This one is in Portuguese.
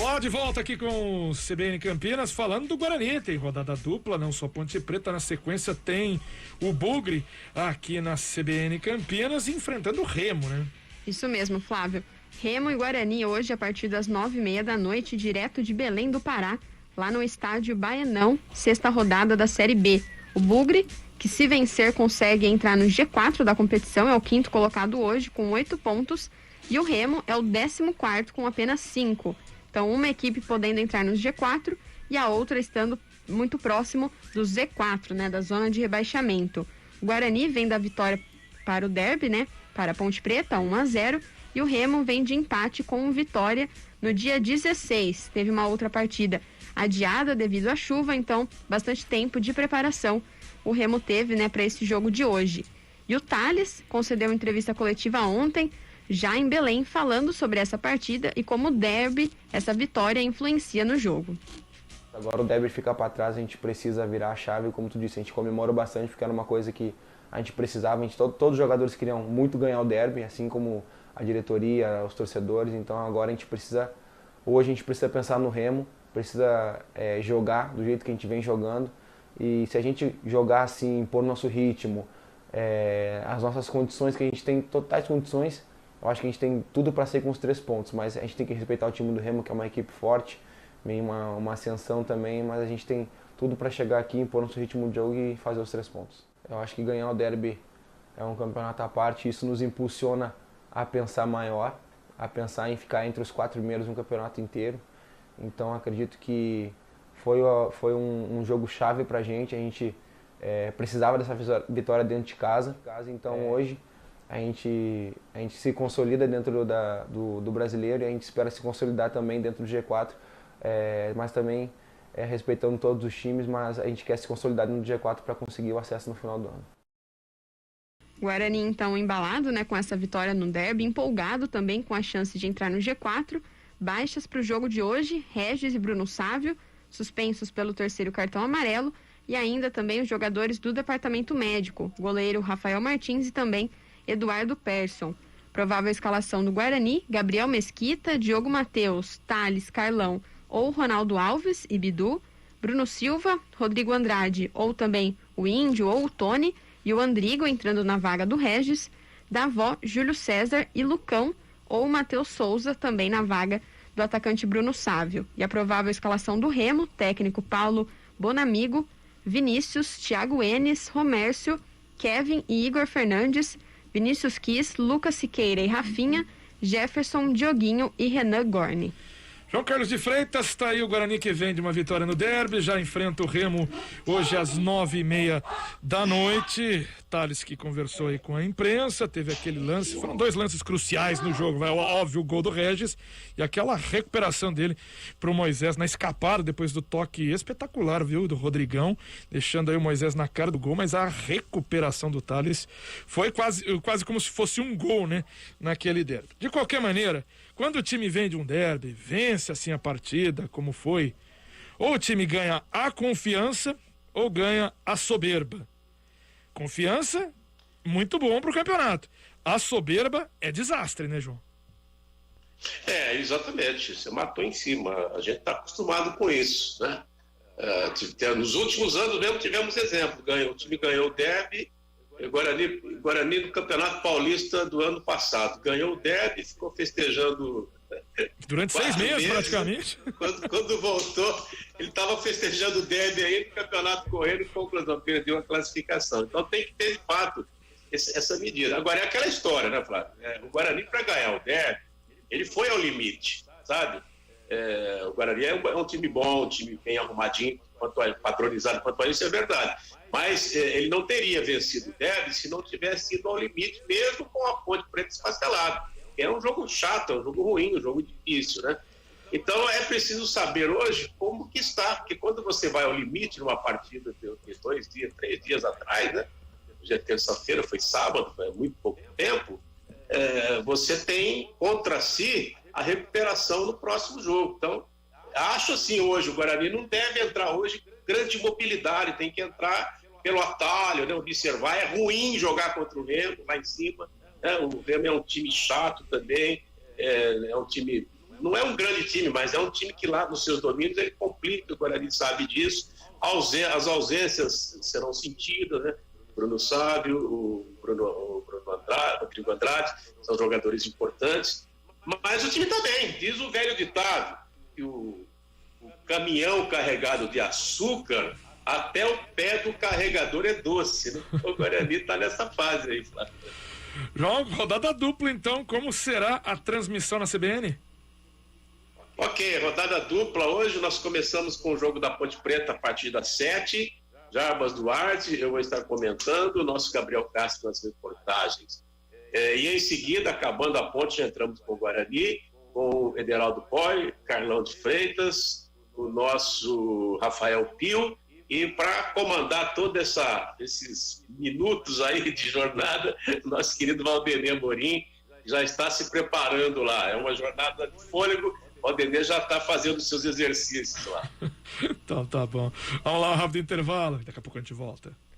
Ó, de volta aqui com o CBN Campinas, falando do Guarani. Tem rodada dupla, não só Ponte Preta, na sequência tem o Bugre aqui na CBN Campinas enfrentando o Remo, né? Isso mesmo, Flávio. Remo e Guarani hoje a partir das 9h30 da noite, direto de Belém do Pará, lá no estádio Baianão, sexta rodada da Série B. O Bugre, que se vencer consegue entrar no G4 da competição, é o quinto colocado hoje com 8 pontos, e o Remo é o 14º com apenas 5. Então, uma equipe podendo entrar no G4 e a outra estando muito próximo do Z4, né, da zona de rebaixamento. O Guarani vem da vitória para o derby, né, para a Ponte Preta, 1-0, e o Remo vem de empate com o Vitória no dia 16. Teve uma outra partida adiada devido à chuva, então bastante tempo de preparação o Remo teve, né, para esse jogo de hoje. E o Thales concedeu entrevista coletiva ontem, já em Belém, falando sobre essa partida e como o derby, essa vitória, influencia no jogo. Agora o derby fica para trás, a gente precisa virar a chave, como tu disse, a gente comemora bastante porque era uma coisa que a gente precisava, todos os jogadores queriam muito ganhar o derby, assim como a diretoria, os torcedores, então agora hoje a gente precisa pensar no Remo, precisa jogar do jeito que a gente vem jogando, e se a gente jogar assim, pôr nosso ritmo, as nossas condições, que a gente tem totais condições, eu acho que a gente tem tudo para sair com os 3 pontos, mas a gente tem que respeitar o time do Remo, que é uma equipe forte, vem uma ascensão também, mas a gente tem tudo para chegar aqui, impor nosso ritmo de jogo e fazer os 3 pontos. Eu acho que ganhar o derby é um campeonato à parte, isso nos impulsiona a pensar maior, a pensar em ficar entre os 4 primeiros no campeonato inteiro. Então acredito que foi um jogo chave para a gente precisava dessa vitória dentro de casa, então hoje a gente se consolida dentro do brasileiro e a gente espera se consolidar também dentro do G4, mas também respeitando todos os times, mas a gente quer se consolidar no G4 para conseguir o acesso no final do ano. Guarani, então, embalado, né, com essa vitória no derby, empolgado também com a chance de entrar no G4. Baixas para o jogo de hoje, Regis e Bruno Sávio, suspensos pelo 3º cartão amarelo, e ainda também os jogadores do departamento médico, goleiro Rafael Martins e também Eduardo Persson. Provável escalação do Guarani: Gabriel Mesquita, Diogo Matheus, Thales, Carlão ou Ronaldo Alves e Bidu, Bruno Silva, Rodrigo Andrade ou também o Índio ou o Tony, e o Andrigo entrando na vaga do Regis, Davó, Júlio César e Lucão ou Matheus Souza também na vaga do atacante Bruno Sávio. E a provável escalação do Remo: técnico Paulo Bonamigo, Vinícius, Thiago Enes, Romércio, Kevin e Igor Fernandes, Vinícius Quis, Lucas Siqueira e Rafinha, Jefferson, Dioguinho e Renan Gorni. João Carlos de Freitas, está aí o Guarani que vem de uma vitória no derby, já enfrenta o Remo hoje às 9h30 da noite. Thales que conversou aí com a imprensa, teve aquele lance, foram 2 lances cruciais no jogo, vai, óbvio, o gol do Regis e aquela recuperação dele pro Moisés na escapada depois do toque espetacular, viu, do Rodrigão, deixando aí o Moisés na cara do gol, mas a recuperação do Thales foi quase como se fosse um gol, né, naquele derby. De qualquer maneira, quando o time vem de um derby, vence assim a partida, como foi, ou o time ganha a confiança ou ganha a soberba. Confiança, muito bom pro campeonato. A soberba é desastre, né, João? Exatamente. Você matou em cima. A gente está acostumado com isso, né? Nos últimos anos mesmo tivemos exemplo. O time ganhou o derby, Guarani no Campeonato Paulista do ano passado. Ganhou o derby, ficou festejando durante 6 meses, praticamente. Quando voltou, ele estava festejando o derby aí no campeonato correndo e conclusão, perdeu a classificação. Então tem que ter, de fato, essa medida. Agora, é aquela história, né, Flávio? O Guarani, para ganhar o derby, ele foi ao limite, sabe? O Guarani é um time bom, um time bem arrumadinho, padronizado quanto a isso, é verdade. Mas ele não teria vencido o derby se não tivesse ido ao limite, mesmo com a Ponte Preta esfacelada. É um jogo chato, é um jogo ruim, um jogo difícil, né? Então é preciso saber hoje como que está, porque quando você vai ao limite numa partida de 2 dias, 3 dias atrás, né? Hoje é terça-feira, foi sábado, foi muito pouco tempo, você tem contra si a recuperação no próximo jogo. Então, acho assim, hoje o Guarani não deve entrar hoje grande mobilidade, tem que entrar pelo atalho, né? Observar, é ruim jogar contra o Remo lá em cima. O Remo é um time chato também, é um time não é um grande time, mas é um time que lá nos seus domínios ele complica, o Guarani sabe disso. As ausências serão sentidas, né? Bruno Sávio, o Rodrigo Andrade, são jogadores importantes, mas o time está bem. Diz o velho ditado que o caminhão carregado de açúcar, até o pé do carregador é doce, né? O Guarani está nessa fase aí, Flávio. João, rodada dupla então, como será a transmissão na CBN? Ok, rodada dupla. Hoje nós começamos com o jogo da Ponte Preta a partir das 7. Jarbas Duarte, eu vou estar comentando, o nosso Gabriel Castro nas reportagens. E em seguida, acabando a Ponte, já entramos com o Guarani, com o Ederaldo Poi, Carlão de Freitas, o nosso Rafael Pio, e para comandar todos esses minutos aí de jornada, nosso querido Valdemir Amorim já está se preparando lá. É uma jornada de fôlego. O Valdemir já está fazendo os seus exercícios lá. Então tá bom. Vamos lá, um rápido intervalo. Daqui a pouco a gente volta.